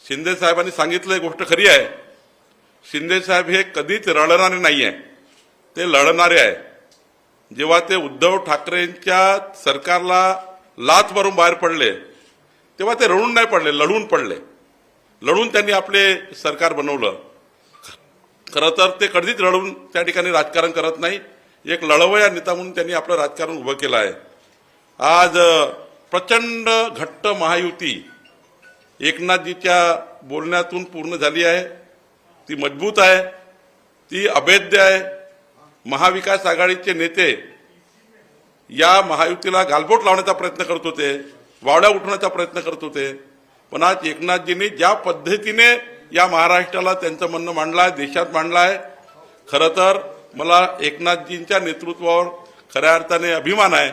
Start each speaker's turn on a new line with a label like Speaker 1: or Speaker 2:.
Speaker 1: शिंदे साहेबांनी सांगितलं गोष्ट खरी आहे. शिंदे साहेब हे कधीच रडणारे नाही आहे, ते लढणारे आहे. जेव्हा ते उद्धव ठाकरेंच्या सरकारला लाथ मारून बाहेर पडले तेव्हा ते रडून नाही पडले, लढून पडले. लढून त्यांनी आपले सरकार बनवलं. खरं तर ते कधीच रडून त्या ठिकाणी राजकारण करत नाही. एक लढवया नेता म्हणून त्यांनी आपलं राजकारण उभं केलं आहे. आज प्रचंड घट्ट महायुती एकनाथजीच्या बोलण्यातून पूर्ण झाली आहे. ती मजबूत आहे, ती अभेद्य आहे. महाविकास आघाडीचे नेते या महायुतीला गालबोट लावण्याचा प्रयत्न करत होते, वावड्या उठवण्याचा प्रयत्न करत होते. पण आज एकनाथजींनी ज्या पद्धतीने या महाराष्ट्राला त्यांचं म्हणणं मांडलं आहे, देशात मांडलं आहे, खरं तर मला एकनाथजींच्या नेतृत्वावर खऱ्या अर्थाने अभिमान आहे.